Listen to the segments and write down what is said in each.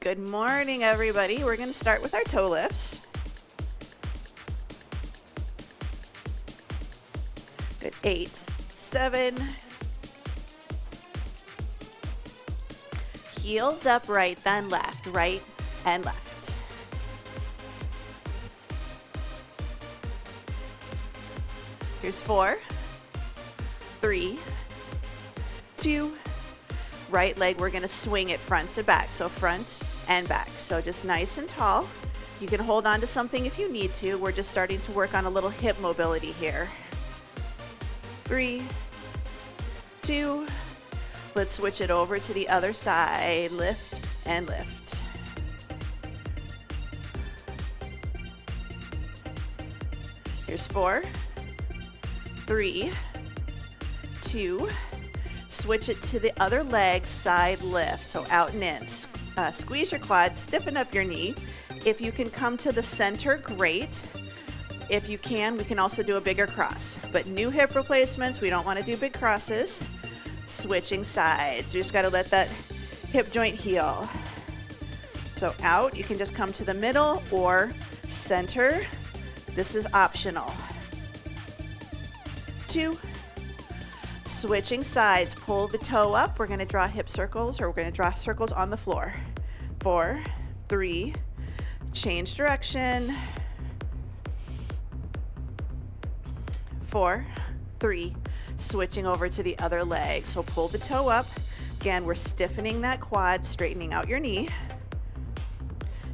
Good morning, everybody. We're going to start with our toe lifts. Good. 8, 7. Heels up, right, then left, right and left. Here's 4, 3, 2. Right leg, we're going to swing it front to back. So front and back. So just nice and tall. You can hold on to something if you need to. We're just starting to work on a little hip mobility here. 3, 2. Let's switch it over to the other side. Lift and lift. Here's 4, 3, 2. Switch it to the other leg, side lift. So out and in. Squeeze your quad, stiffen up your knee. If you can come to the center, great. If you can, we can also do a bigger cross. But new hip replacements, we don't want to do big crosses. Switching sides. You just got to let that hip joint heal. So out, you can just come to the middle or center. This is optional. 2. Switching sides, pull the toe up. We're going to draw hip circles, or we're going to draw circles on the floor. 4, 3, change direction. 4, 3, switching over to the other leg. So pull the toe up. Again, we're stiffening that quad, straightening out your knee.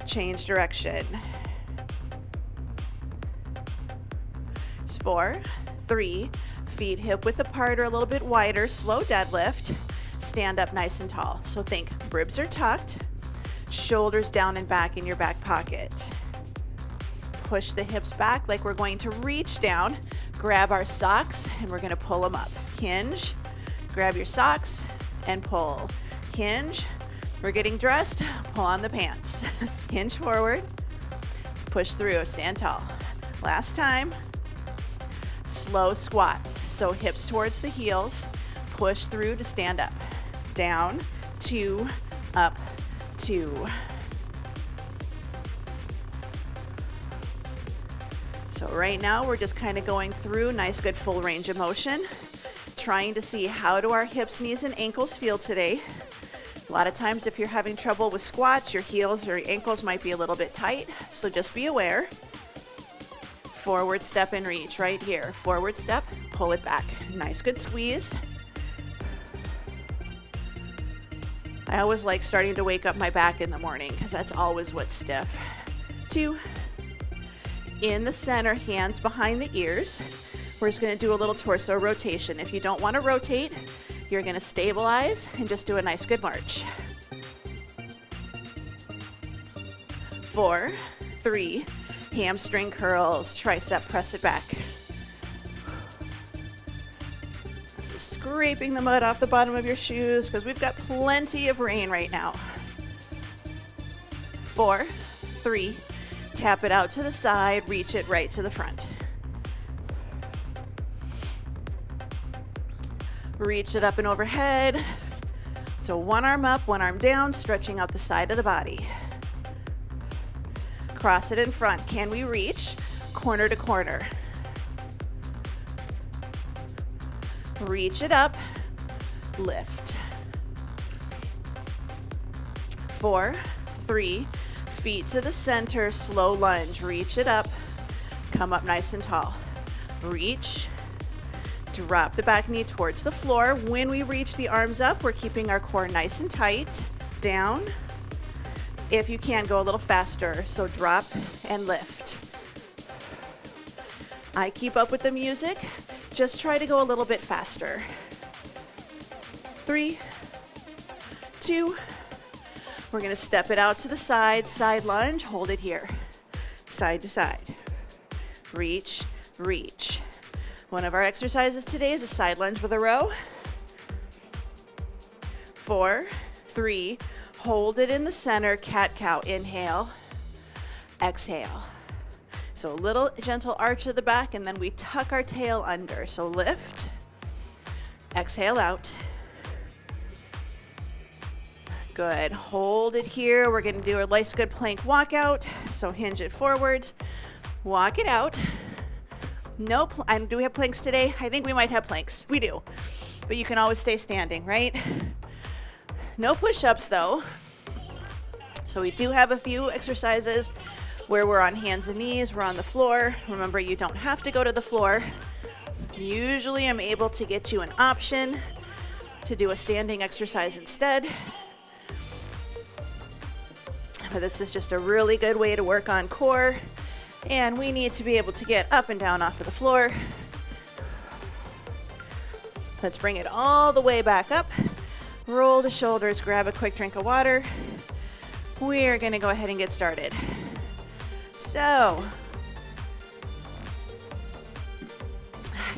Change direction. 4, 3, feet hip width apart or a little bit wider, slow deadlift, stand up nice and tall. So think ribs are tucked, shoulders down and back in your back pocket. Push the hips back like we're going to reach down, grab our socks, and we're gonna pull them up. Hinge, grab your socks, and pull. Hinge, we're getting dressed, pull on the pants. Hinge forward, push through, stand tall. Last time. Slow squats, so hips towards the heels, push through to stand up. Down, 2, up, 2. So right now we're just kind of going through nice good full range of motion, trying to see how do our hips, knees, and ankles feel today. A lot of times if you're having trouble with squats, your heels or your ankles might be a little bit tight, so just be aware. Forward step and reach right here. Forward step, pull it back. Nice, good squeeze. I always like starting to wake up my back in the morning because that's always what's stiff. 2. In the center, hands behind the ears. We're just going to do a little torso rotation. If you don't want to rotate, you're going to stabilize and just do a nice good march. 4, 3, hamstring curls, tricep, press it back. This is scraping the mud off the bottom of your shoes because we've got plenty of rain right now. 4, 3, tap it out to the side, reach it right to the front. Reach it up and overhead. So one arm up, one arm down, stretching out the side of the body. Cross it in front. Can we reach corner to corner? Reach it up, lift. 4, 3, feet to the center, slow lunge. Reach it up, come up nice and tall. Reach, drop the back knee towards the floor. When we reach the arms up, we're keeping our core nice and tight. Down. If you can, go a little faster. So drop and lift. I keep up with the music. Just try to go a little bit faster. 3, 2. We're going to step it out to the side, side lunge. Hold it here. Side to side. Reach, reach. One of our exercises today is a side lunge with a row. 4, 3, hold it in the center, cat-cow, inhale, exhale. So a little gentle arch of the back, and then we tuck our tail under. So lift, exhale out. Good, hold it here. We're gonna do a nice good plank walkout. So hinge it forwards, walk it out. No, do we have planks today? I think we might have planks, we do. But you can always stay standing, right? No push-ups though. So we do have a few exercises where we're on hands and knees, we're on the floor. Remember, you don't have to go to the floor. Usually I'm able to get you an option to do a standing exercise instead. But this is just a really good way to work on core, and we need to be able to get up and down off of the floor. Let's bring it all the way back up. Roll the shoulders, grab a quick drink of water. We're gonna go ahead and get started. So,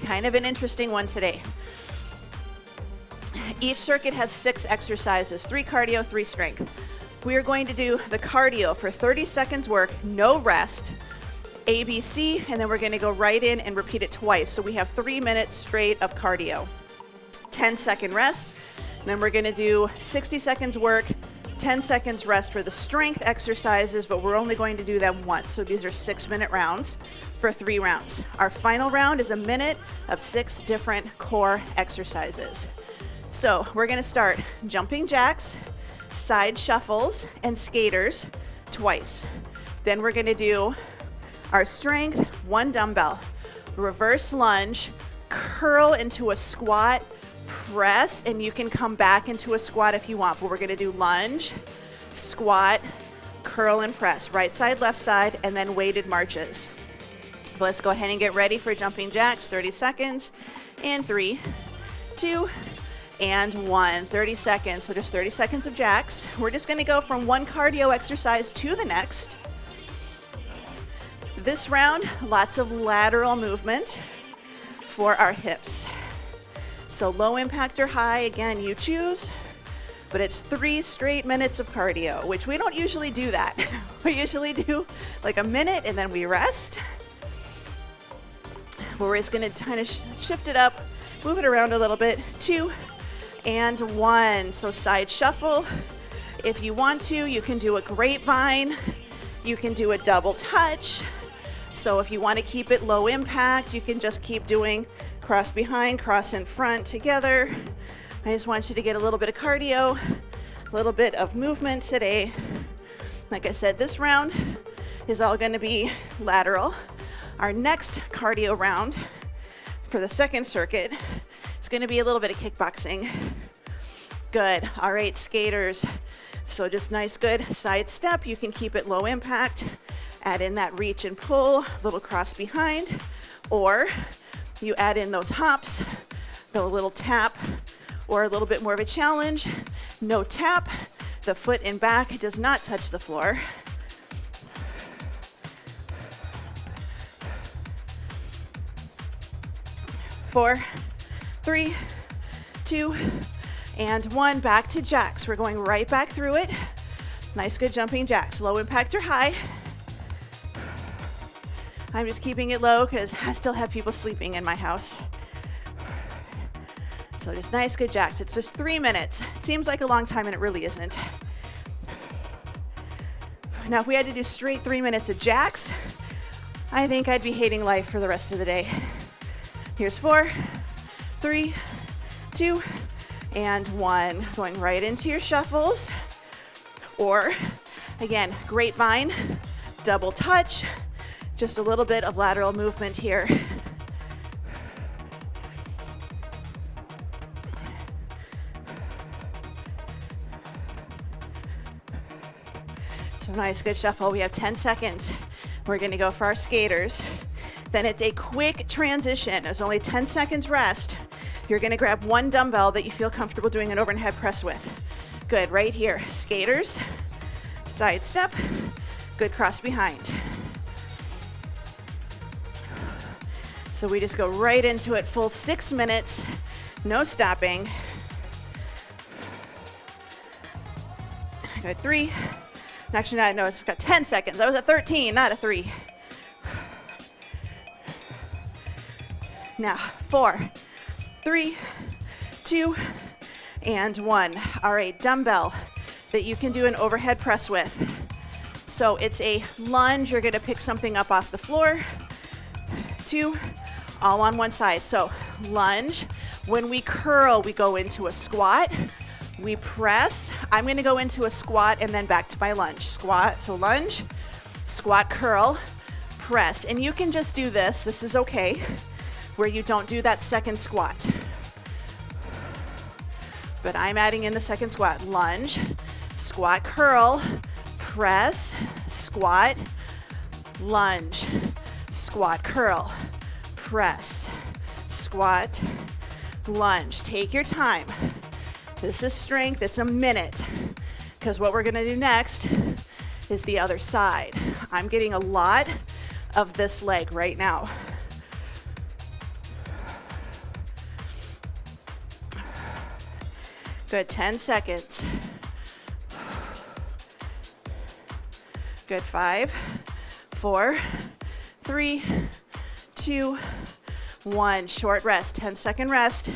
kind of an interesting one today. Each circuit has 6 exercises, 3 cardio, 3 strength. We are going to do the cardio for 30 seconds work, no rest, ABC, and then we're gonna go right in and repeat it twice. So we have 3 minutes straight of cardio. 10-second rest, and then we're gonna do 60 seconds work, 10 seconds rest for the strength exercises, but we're only going to do them once. So these are 6-minute rounds for 3 rounds. Our final round is a minute of 6 different core exercises. So we're gonna start jumping jacks, side shuffles, and skaters twice. Then we're gonna do our strength, 1 dumbbell, reverse lunge, curl into a squat, press, and you can come back into a squat if you want, but we're gonna do lunge, squat, curl, and press, right side, left side, and then weighted marches. Let's go ahead and get ready for jumping jacks, 30 seconds, in 3, 2, and 1, 30 seconds, so just 30 seconds of jacks. We're just gonna go from one cardio exercise to the next. This round, lots of lateral movement for our hips. So low impact or high, again, you choose, but it's 3 straight minutes of cardio, which we don't usually do that. We usually do like a minute and then we rest. We're just gonna kind of shift it up, move it around a little bit, 2, and 1. So side shuffle. If you want to, you can do a grapevine. You can do a double touch. So if you want to keep it low impact, you can just keep doing cross behind, cross in front together. I just want you to get a little bit of cardio, a little bit of movement today. Like I said, this round is all going to be lateral. Our next cardio round for the second circuit, it's going to be a little bit of kickboxing. Good. All right, skaters. So just nice, good side step. You can keep it low impact. Add in that reach and pull, little cross behind, or you add in those hops, the little tap, or a little bit more of a challenge. No tap. The foot and back does not touch the floor. Four, 3, 2, and 1. Back to jacks. We're going right back through it. Nice, good jumping jacks. Low impact or high. I'm just keeping it low because I still have people sleeping in my house. So just nice, good jacks. It's just 3 minutes. It seems like a long time and it really isn't. Now, if we had to do straight 3 minutes of jacks, I think I'd be hating life for the rest of the day. Here's 4, 3, 2, and 1. Going right into your shuffles. Or, again, grapevine, double touch, just a little bit of lateral movement here. So nice, good shuffle. We have 10 seconds. We're gonna go for our skaters. Then it's a quick transition. There's only 10 seconds rest. You're gonna grab 1 dumbbell that you feel comfortable doing an overhead press with. Good, right here. Skaters, side step, good cross behind. So we just go right into it, full 6 minutes, no stopping. Good, 3. Actually, no, it's got 10 seconds. That was a 13, not a 3. Now, 4, 3, 2, and 1. All right, dumbbell, that you can do an overhead press with. So it's a lunge, you're gonna pick something up off the floor, 2, all on one side. So lunge, when we curl, we go into a squat, we press. I'm gonna go into a squat and then back to my lunge. Squat, so lunge, squat, curl, press. And you can just do this is okay, where you don't do that second squat. But I'm adding in the second squat. Lunge, squat, curl, press, squat, lunge, squat, curl, press, squat, lunge. Take your time. This is strength, it's a minute, because what we're gonna do next is the other side. I'm getting a lot of this leg right now. Good, 10 seconds. Good, 5, 4, 3, 2, 1. Short rest, 10-second rest,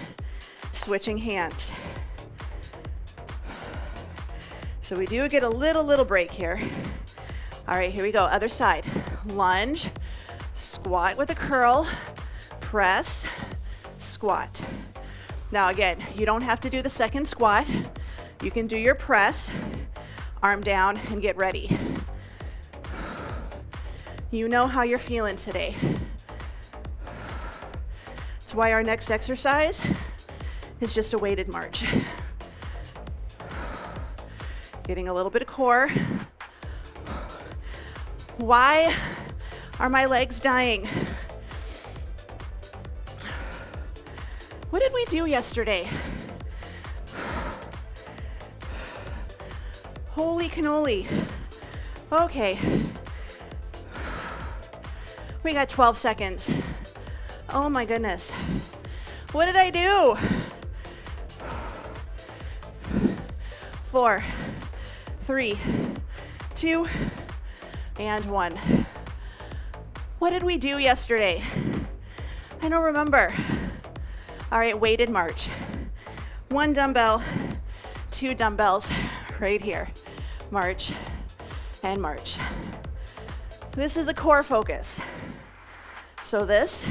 switching hands. So we do get a little break here. All right, here we go, other side. Lunge, squat with a curl, press, squat. Now again, you don't have to do the second squat. You can do your press, arm down, and get ready. You know how you're feeling today. That's why our next exercise is just a weighted march. Getting a little bit of core. Why are my legs dying? What did we do yesterday? Holy cannoli. Okay. We got 12 seconds. Oh my goodness. What did I do? 4, 3, 2, and 1. What did we do yesterday? I don't remember. All right, weighted march. 1 dumbbell, 2 dumbbells right here. March and march. This is a core focus. So this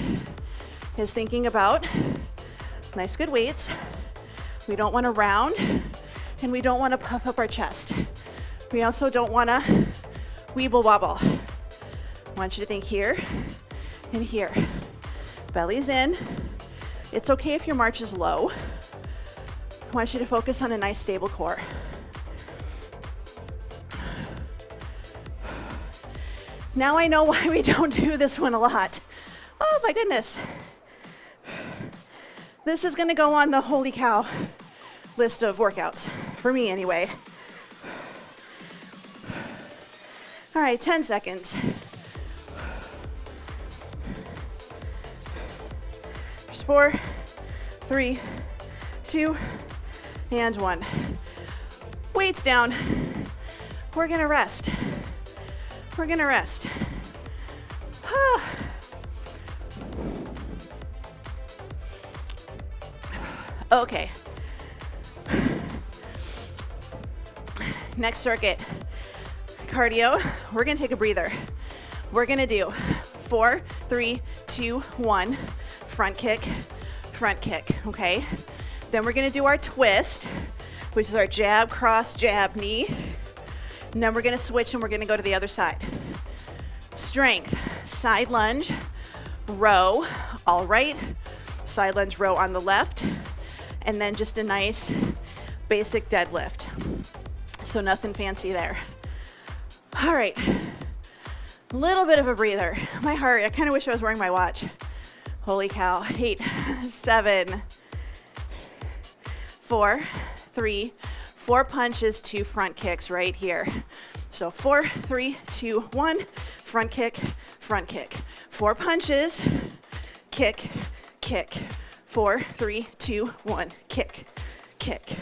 is thinking about nice good weights. We don't want to round and we don't want to puff up our chest. We also don't want to weeble wobble. I want you to think here and here. Belly's in. It's okay if your march is low. I want you to focus on a nice stable core. Now I know why we don't do this one a lot. Oh my goodness. This is gonna go on the holy cow list of workouts, for me anyway. All right, 10 seconds. There's 4, 3, 2, and 1. Weights down. We're gonna rest. We're gonna rest. Okay. Next circuit. Cardio. We're gonna take a breather. We're gonna do 4, 3, 2, 1. Front kick, okay? Then we're gonna do our twist, which is our jab, cross, jab, knee. And then we're gonna switch and we're gonna go to the other side. Strength, side lunge, row, all right. Side lunge, row on the left. And then just a nice basic deadlift. So nothing fancy there. All right, a little bit of a breather. My heart, I kind of wish I was wearing my watch. Holy cow, 8, 7, 4, 3, 4 punches, 2 front kicks right here. So 4, 3, 2, 1, front kick, 4 punches, kick, kick, 4, 3, 2, 1, kick, kick.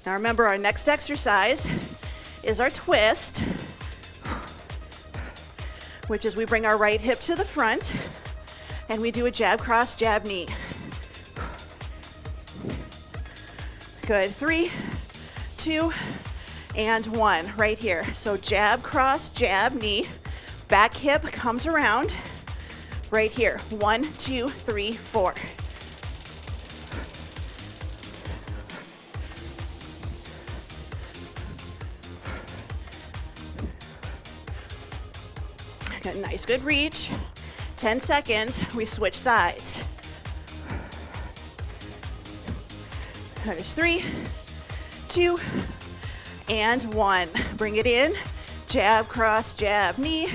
Now remember, our next exercise is our twist, which is we bring our right hip to the front and we do a jab, cross, jab, knee. Good, 3, 2, and 1, right here. So jab, cross, jab, knee, back hip comes around, right here. 1, 2, 3, 4. Got a nice, good reach. 10 seconds, we switch sides. There's 3, 2, and 1. Bring it in, jab, cross, jab, knee.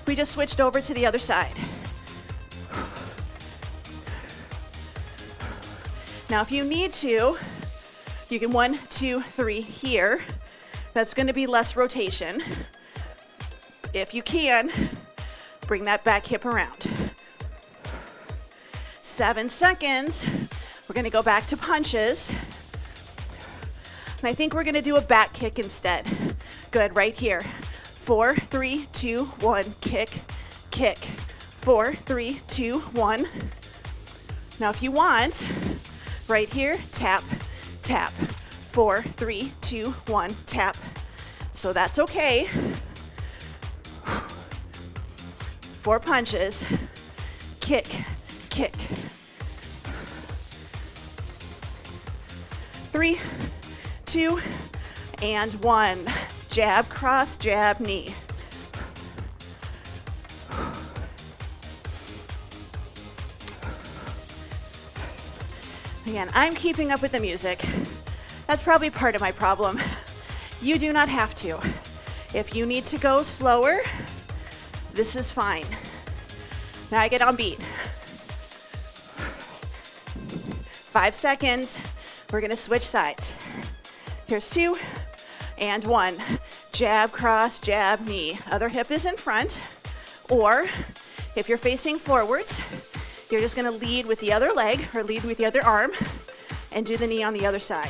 We just switched over to the other side. Now if you need to, you can 1, 2, 3 here. That's gonna be less rotation. If you can, bring that back hip around. 7 seconds. We're gonna go back to punches. And I think we're gonna do a back kick instead. Good, right here. 4, 3, 2, 1, kick, kick. 4, 3, 2, 1. Now if you want, right here, tap, tap. 4, 3, 2, 1, tap. So that's okay. 4 punches, kick, kick. 3, 2, and 1. Jab, cross, jab, knee. Again, I'm keeping up with the music. That's probably part of my problem. You do not have to. If you need to go slower, this is fine. Now I get on beat. 5 seconds. We're gonna switch sides. Here's 2 and 1. Jab, cross, jab, knee. Other hip is in front. Or if you're facing forwards, you're just gonna lead with the other leg or lead with the other arm and do the knee on the other side.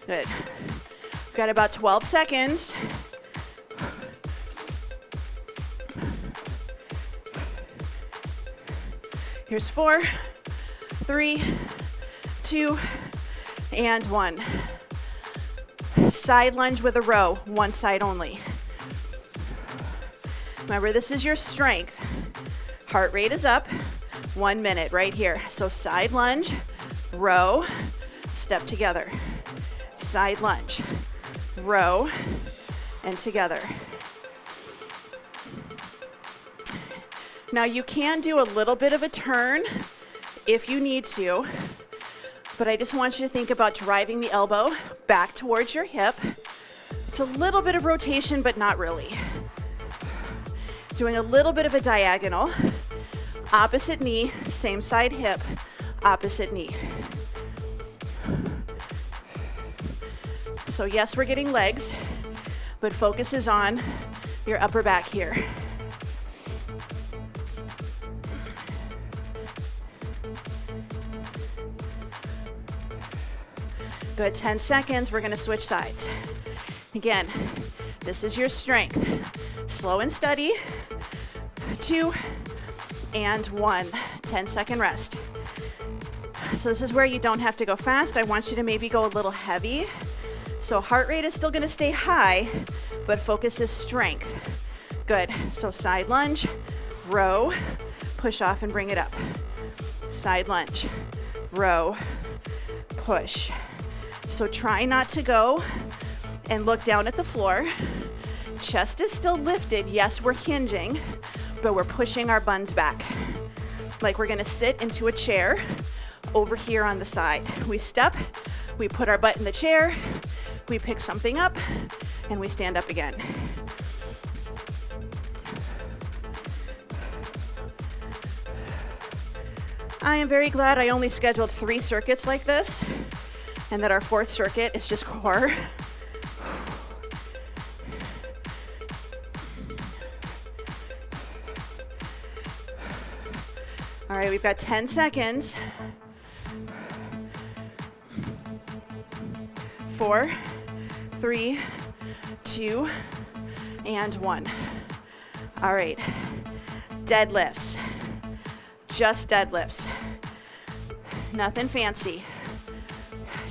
Good. Got about 12 seconds. Here's 4, 3, 2, and 1. Side lunge with a row, one side only. Remember, this is your strength. Heart rate is up, 1 minute right here. So side lunge, row, step together. Side lunge, row, and together. Now you can do a little bit of a turn if you need to, but I just want you to think about driving the elbow back towards your hip. It's a little bit of rotation, but not really. Doing a little bit of a diagonal, opposite knee, same side hip, opposite knee. So yes, we're getting legs, but focus is on your upper back here. Good, 10 seconds, we're gonna switch sides. Again, this is your strength. Slow and steady, 2 and 1, 10-second rest. So this is where you don't have to go fast. I want you to maybe go a little heavy. So heart rate is still gonna stay high, but focus is strength. Good, so side lunge, row, push off and bring it up. Side lunge, row, push. So try not to go and look down at the floor. Chest is still lifted. Yes, we're hinging, but we're pushing our buns back. Like we're gonna sit into a chair over here on the side. We step, we put our butt in the chair, we pick something up, and we stand up again. I am very glad I only scheduled 3 circuits like this, and that our 4th circuit is just core. All right, we've got 10 seconds. 4, 3, 2, and 1. All right, deadlifts, just deadlifts, nothing fancy.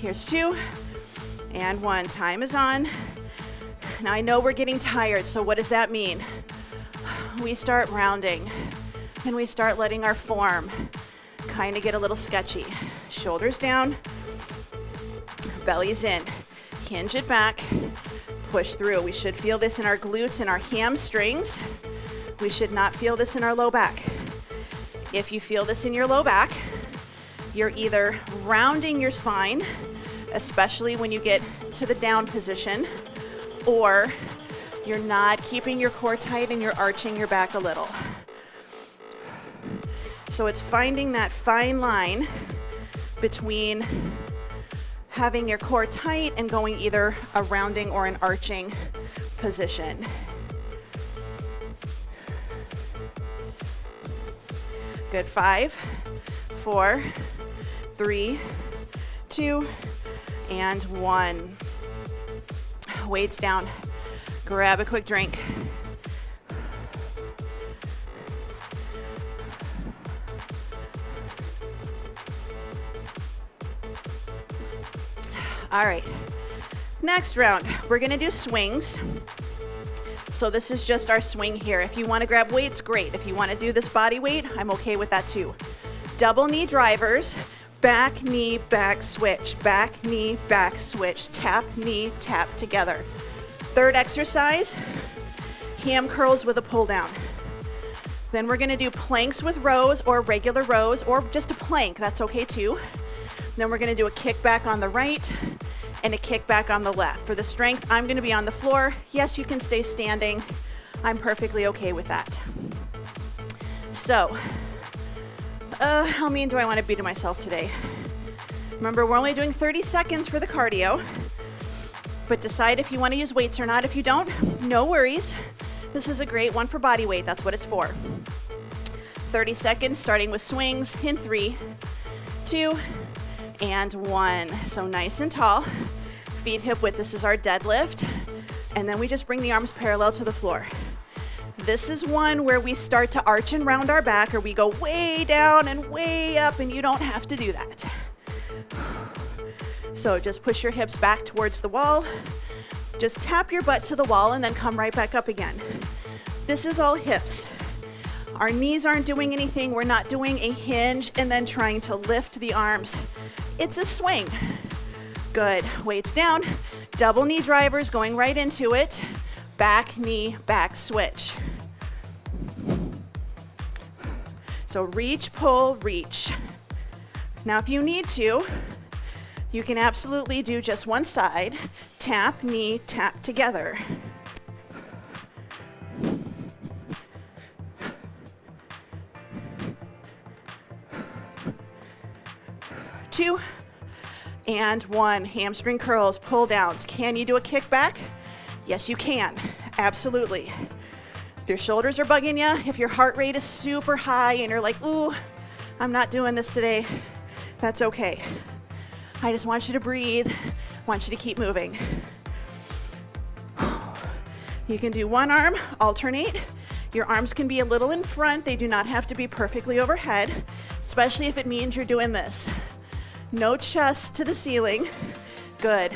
Here's 2 and 1. Time is on. Now I know we're getting tired, so what does that mean? We start rounding and we start letting our form kind of get a little sketchy. Shoulders down, belly's in. Hinge it back, push through. We should feel this in our glutes and our hamstrings. We should not feel this in our low back. If you feel this in your low back, you're either rounding your spine, especially when you get to the down position, or you're not keeping your core tight and you're arching your back a little. So it's finding that fine line between having your core tight and going either a rounding or an arching position. Good. 5, 4, 3, 2, and 1. Weights down. Grab a quick drink. All right, next round, we're gonna do swings. So this is just our swing here. If you wanna grab weights, great. If you wanna do this body weight, I'm okay with that too. Double knee drivers, back knee, back switch, back knee, back switch, tap, knee, tap together. Third exercise, ham curls with a pull down. Then we're gonna do planks with rows or regular rows or just a plank, that's okay too. Then we're gonna do a kickback on the right and a kickback on the left. For the strength, I'm gonna be on the floor. Yes, you can stay standing. I'm perfectly okay with that. So, how mean do I wanna be to myself today? Remember, we're only doing 30 seconds for the cardio, but decide if you wanna use weights or not. If you don't, no worries. This is a great one for body weight, that's what it's for. 30 seconds, starting with swings in 3, 2, and 1. So nice and tall, feet hip width. This is our deadlift. And then we just bring the arms parallel to the floor. This is one where we start to arch and round our back, or we go way down and way up, and you don't have to do that. So just push your hips back towards the wall. Just tap your butt to the wall and then come right back up again. This is all hips. Our knees aren't doing anything. We're not doing a hinge and then trying to lift the arms. It's a swing. Good. Weights down. Double knee drivers going right into it. Back knee, back switch. So reach, pull, reach. Now if you need to, you can absolutely do just one side. Tap, knee, tap together. Two and 1. Hamstring curls, pull downs. Can you do a kickback? Yes, you can. Absolutely. If your shoulders are bugging you, if your heart rate is super high and you're like, ooh, I'm not doing this today, that's okay. I just want you to breathe, want you to keep moving. You can do one arm, alternate. Your arms can be a little in front. They do not have to be perfectly overhead, especially if it means you're doing this. No chest to the ceiling. Good.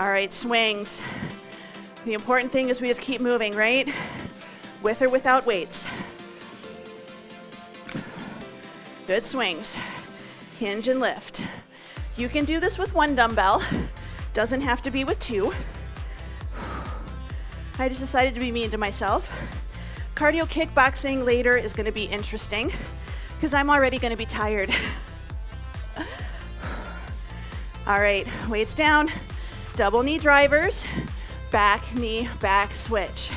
All right, swings. The important thing is we just keep moving, right? With or without weights. Good swings. Hinge and lift. You can do this with 1 dumbbell. Doesn't have to be with 2. I just decided to be mean to myself. Cardio kickboxing later is going to be interesting because I'm already going to be tired. All right, weights down, double knee drivers, back knee, back switch.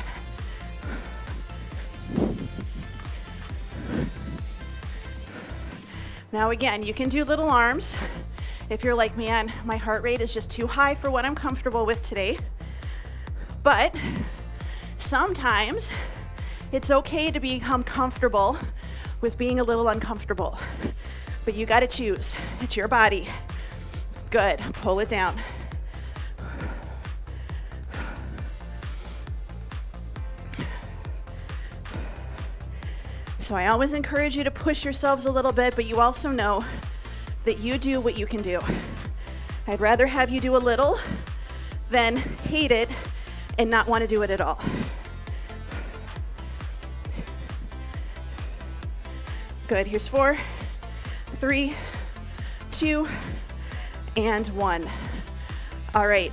Now again, you can do little arms. If you're like, man, my heart rate is just too high for what I'm comfortable with today. But sometimes it's okay to become comfortable with being a little uncomfortable. But you gotta choose, it's your body. Good, pull it down. So I always encourage you to push yourselves a little bit, but you also know that you do what you can do. I'd rather have you do a little than hate it and not want to do it at all. Good, here's 4, 3, 2, and 1. All right,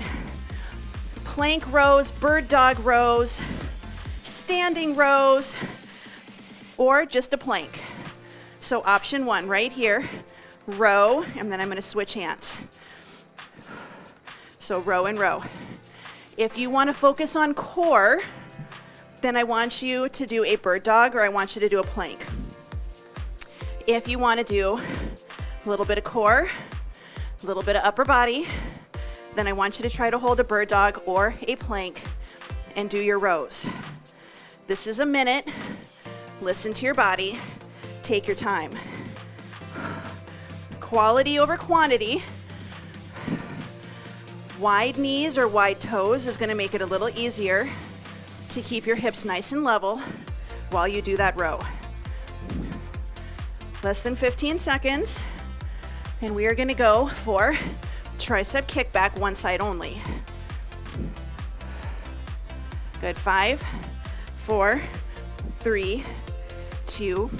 plank rows, bird dog rows, standing rows, or just a plank. So option 1 right here, row, and then I'm gonna switch hands. So row and row. If you wanna focus on core, then I want you to do a bird dog or I want you to do a plank. If you wanna do a little bit of core, a little bit of upper body, then I want you to try to hold a bird dog or a plank and do your rows. This is a minute. Listen to your body. Take your time. Quality over quantity. Wide knees or wide toes is going to make it a little easier to keep your hips nice and level while you do that row. Less than 15 seconds. And we are going to go for tricep kickback, one side only. Good, 5, 4, 3, 2,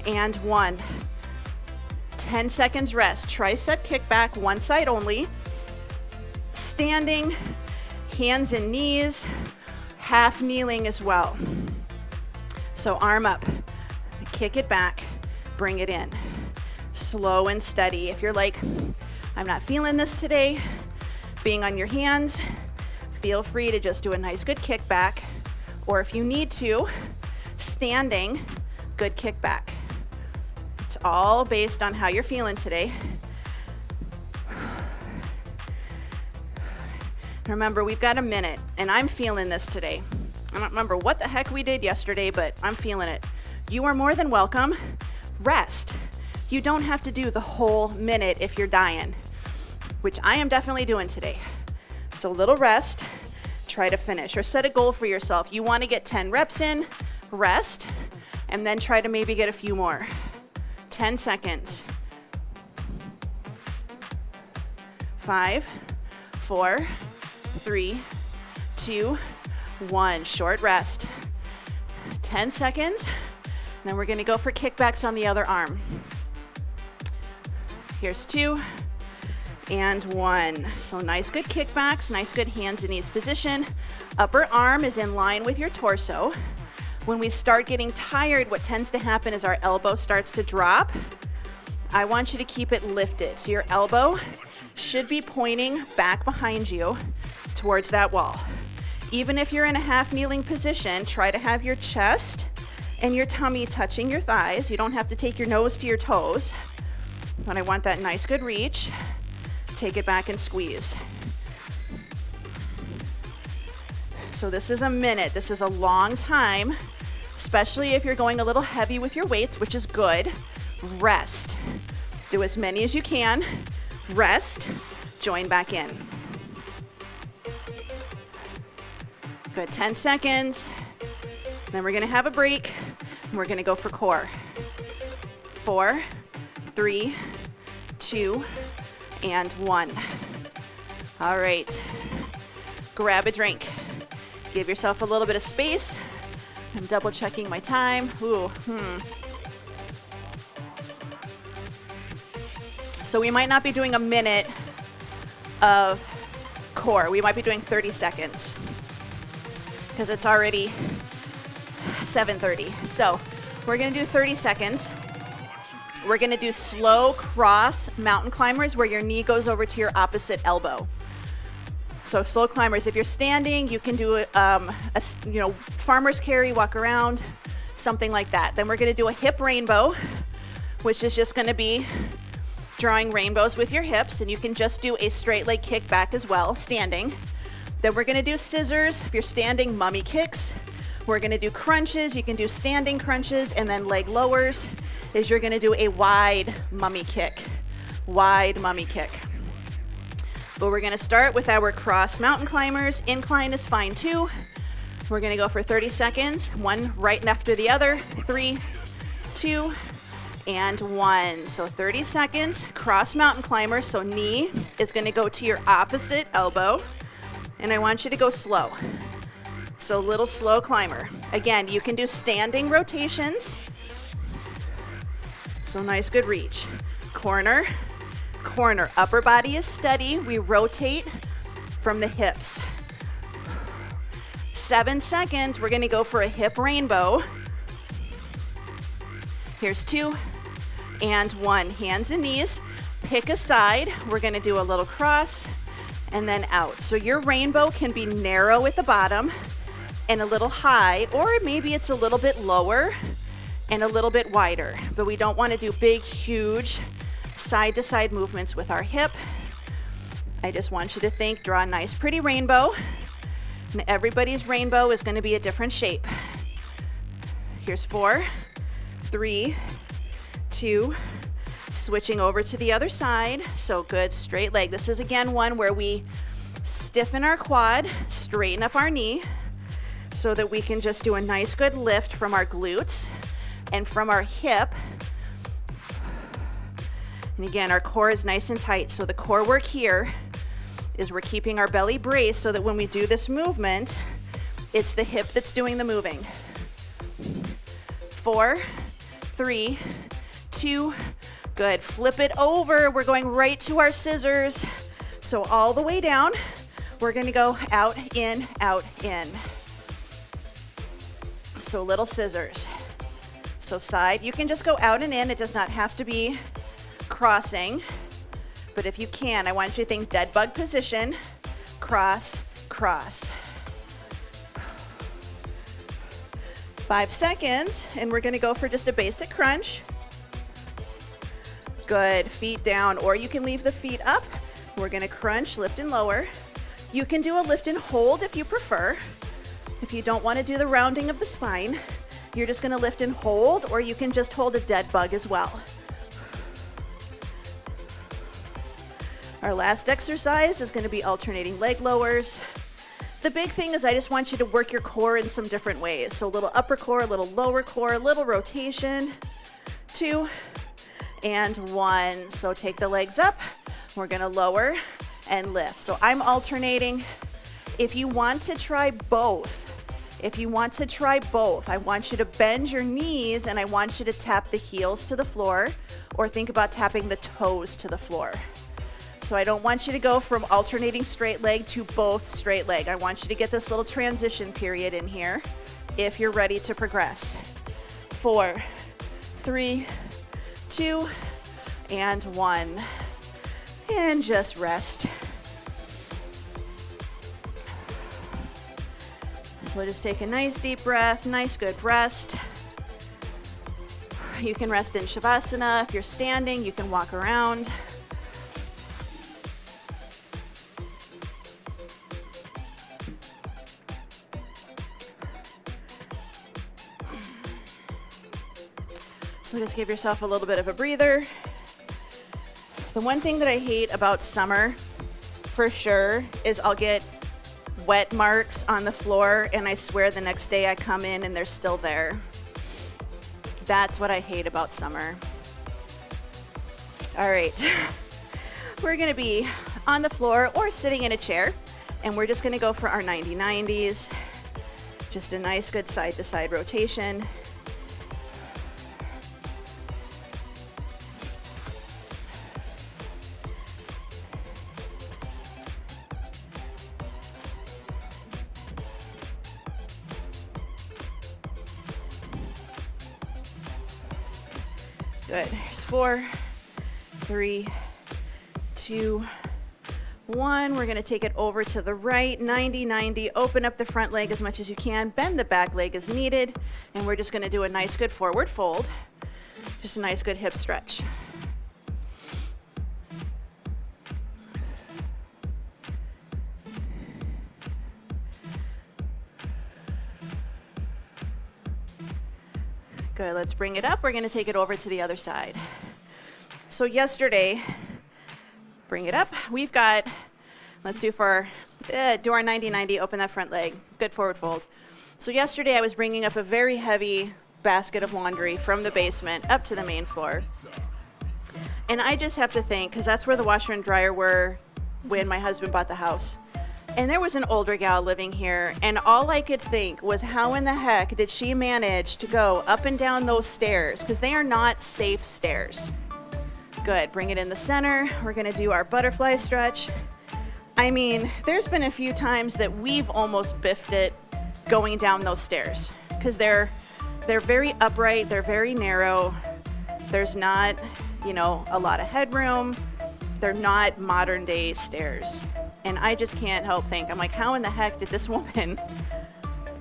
and 1. 10 seconds rest. Tricep kickback, one side only. Standing, hands and knees, half kneeling as well. So arm up, kick it back, bring it in. Slow and steady. If you're like, I'm not feeling this today, being on your hands, feel free to just do a nice good kickback. Or if you need to, standing, good kickback. It's all based on how you're feeling today. Remember, we've got a minute, and I'm feeling this today. I don't remember what the heck we did yesterday, but I'm feeling it. You are more than welcome. Rest. You don't have to do the whole minute if you're dying, which I am definitely doing today. So little rest, try to finish, or set a goal for yourself. You want to get 10 reps in, rest, and then try to maybe get a few more. 10 seconds. 5, 4, 3, 2, 1. Short rest. 10 seconds. Then we're going to go for kickbacks on the other arm. Here's 2 and 1. So nice good kickbacks, nice good hands and knees position. Upper arm is in line with your torso. When we start getting tired, what tends to happen is our elbow starts to drop. I want you to keep it lifted. So your elbow should be pointing back behind you towards that wall. Even if you're in a half kneeling position, try to have your chest and your tummy touching your thighs. You don't have to take your nose to your toes, but I want that nice good reach. Take it back and squeeze. So this is a minute. This is a long time, especially if you're going a little heavy with your weights, which is good. Rest. Do as many as you can. Rest. Join back in. Good, 10 seconds. Then we're gonna have a break. And we're gonna go for core. 4, 3, 2, and 1. All right, grab a drink. Give yourself a little bit of space. I'm double checking my time. So we might not be doing a minute of core. We might be doing 30 seconds because it's already 7:30. So we're gonna do 30 seconds. We're gonna do slow cross mountain climbers where your knee goes over to your opposite elbow. So slow climbers, if you're standing, you can do a farmer's carry, walk around, something like that. Then we're gonna do a hip rainbow, which is just gonna be drawing rainbows with your hips, and you can just do a straight leg kick back as well, standing. Then we're gonna do scissors. If you're standing, mummy kicks. We're gonna do crunches. You can do standing crunches, and then leg lowers is you're gonna do a wide mummy kick. Wide mummy kick. But we're gonna start with our cross mountain climbers. Incline is fine too. We're gonna go for 30 seconds, one right after the other. 3, 2, and 1. So 30 seconds, cross mountain climber. So knee is gonna go to your opposite elbow, and I want you to go slow. So little slow climber. Again, you can do standing rotations. So nice, good reach. Corner, corner. Upper body is steady. We rotate from the hips. 7 seconds, we're gonna go for a hip rainbow. Here's 2 and 1. Hands and knees, pick a side. We're gonna do a little cross and then out. So your rainbow can be narrow at the bottom and a little high, or maybe it's a little bit lower and a little bit wider, but we don't wanna do big, huge side to side movements with our hip. I just want you to think, draw a nice pretty rainbow, and everybody's rainbow is gonna be a different shape. Here's 4, 3, 2, switching over to the other side. So good, straight leg. This is again one where we stiffen our quad, straighten up our knee, so that we can just do a nice good lift from our glutes and from our hip. And again, our core is nice and tight. So the core work here is we're keeping our belly braced so that when we do this movement, it's the hip that's doing the moving. 4, 3, 2, good. Flip it over. We're going right to our scissors. So all the way down, we're gonna go out, in, out, in. So little scissors. So side, you can just go out and in. It does not have to be crossing, but if you can, I want you to think dead bug position, cross, cross. 5 seconds, and we're gonna go for just a basic crunch. Good, feet down, or you can leave the feet up. We're gonna crunch, lift and lower. You can do a lift and hold if you prefer. If you don't wanna do the rounding of the spine, you're just gonna lift and hold, or you can just hold a dead bug as well. Our last exercise is gonna be alternating leg lowers. The big thing is I just want you to work your core in some different ways. So a little upper core, a little lower core, a little rotation. 2 and 1. So take the legs up. We're gonna lower and lift. So I'm alternating. If you want to try both, I want you to bend your knees and I want you to tap the heels to the floor, or think about tapping the toes to the floor. So I don't want you to go from alternating straight leg to both straight leg. I want you to get this little transition period in here if you're ready to progress. 4, 3, 2, and 1. And just rest. So just take a nice deep breath, nice good rest. You can rest in Shavasana. If you're standing, you can walk around. So just give yourself a little bit of a breather. The one thing that I hate about summer, for sure, is I'll get wet marks on the floor, and I swear the next day I come in and they're still there. That's what I hate about summer. All right, we're gonna be on the floor or sitting in a chair, and we're just gonna go for our 90-90s. Just a nice good side-to-side rotation. Good. Here's 4, 3, 2, 1. We're going to take it over to the right. 90-90. Open up the front leg as much as you can. Bend the back leg as needed. And we're just going to do a nice good forward fold. Just a nice good hip stretch. Good, let's bring it up. We're gonna take it over to the other side. So yesterday, bring it up. We've got, let's do our 90-90, open that front leg. Good forward fold. So yesterday I was bringing up a very heavy basket of laundry from the basement up to the main floor. And I just have to think, because that's where the washer and dryer were when my husband bought the house. And there was an older gal living here, and all I could think was, how in the heck did she manage to go up and down those stairs? Because they are not safe stairs. Good, bring it in the center. We're gonna do our butterfly stretch. I mean, there's been a few times that we've almost biffed it going down those stairs, because they're very upright, they're very narrow. There's not, you know, a lot of headroom. They're not modern day stairs. And I just can't help think, I'm like, how in the heck did this woman,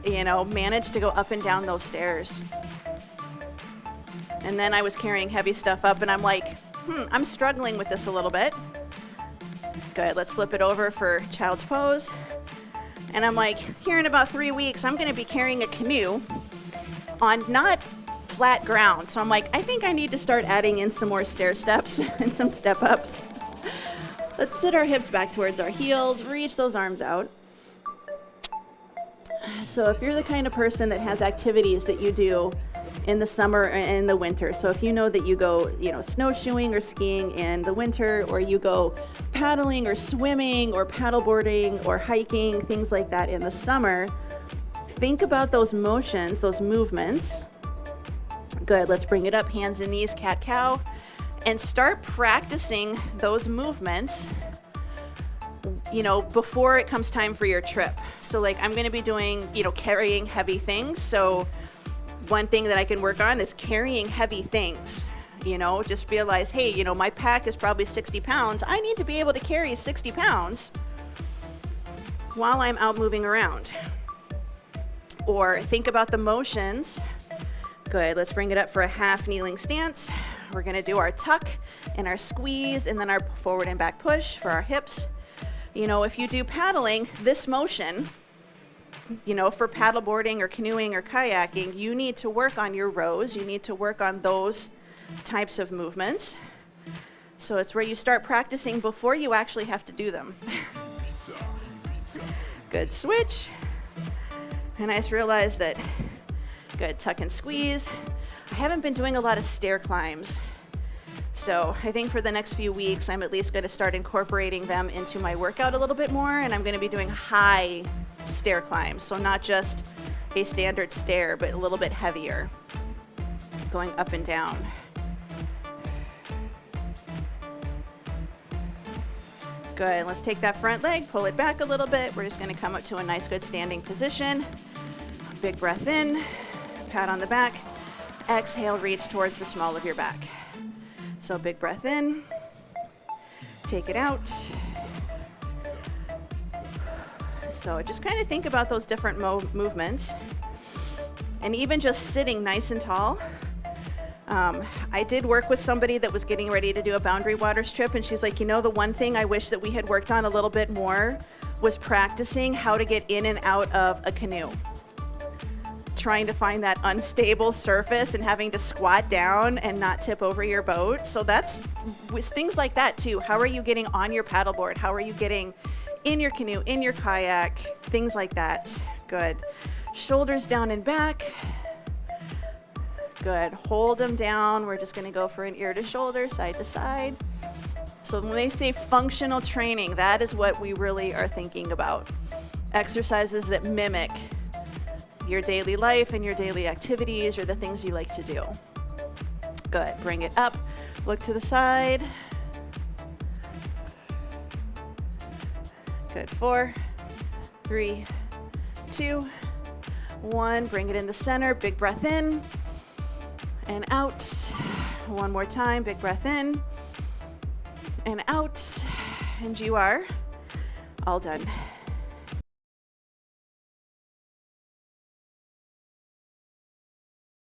you know, manage to go up and down those stairs? And then I was carrying heavy stuff up, and I'm like, I'm struggling with this a little bit. Good, let's flip it over for child's pose. And I'm like, here in about 3 weeks, I'm gonna be carrying a canoe on not flat ground. So I'm like, I think I need to start adding in some more stair steps and some step ups. Let's sit our hips back towards our heels, reach those arms out. So if you're the kind of person that has activities that you do in the summer and in the winter, so if you know that you go, you know, snowshoeing or skiing in the winter, or you go paddling or swimming or paddleboarding or hiking, things like that in the summer, think about those motions, those movements. Good, let's bring it up, hands and knees, cat-cow. And start practicing those movements, you know, before it comes time for your trip. So like, I'm gonna be doing, you know, carrying heavy things. So one thing that I can work on is carrying heavy things. You know, just realize, hey, you know, my pack is probably 60 pounds. I need to be able to carry 60 pounds while I'm out moving around. Or think about the motions. Good, let's bring it up for a half kneeling stance. We're gonna do our tuck and our squeeze, and then our forward and back push for our hips. You know, if you do paddling, this motion, you know, for paddleboarding or canoeing or kayaking, you need to work on your rows. You need to work on those types of movements. So it's where you start practicing before you actually have to do them. Good, switch. And I just realized that, good, tuck and squeeze. I haven't been doing a lot of stair climbs. So I think for the next few weeks, I'm at least going to start incorporating them into my workout a little bit more, and I'm going to be doing high stair climbs. So not just a standard stair, but a little bit heavier, going up and down. Good, let's take that front leg, pull it back a little bit. We're just going to come up to a nice good standing position. Big breath in, pat on the back. Exhale, reach towards the small of your back. So big breath in, take it out. So just kind of think about those different movements. And even just sitting nice and tall. I did work with somebody that was getting ready to do a Boundary Waters trip, and she's like, you know, the one thing I wish that we had worked on a little bit more was practicing how to get in and out of a canoe. Trying to find that unstable surface and having to squat down and not tip over your boat. So that's with things like that too. How are you getting on your paddleboard? How are you getting in your canoe, in your kayak? Things like that. Good. Shoulders down and back. Good. Hold them down. We're just going to go for an ear to shoulder, side to side. So when they say functional training, that is what we really are thinking about. Exercises that mimic your daily life and your daily activities, or the things you like to do. Good, bring it up, look to the side. Good, 4, 3, 2, 1, bring it in the center, big breath in and out. One more time, big breath in and out, and you are all done.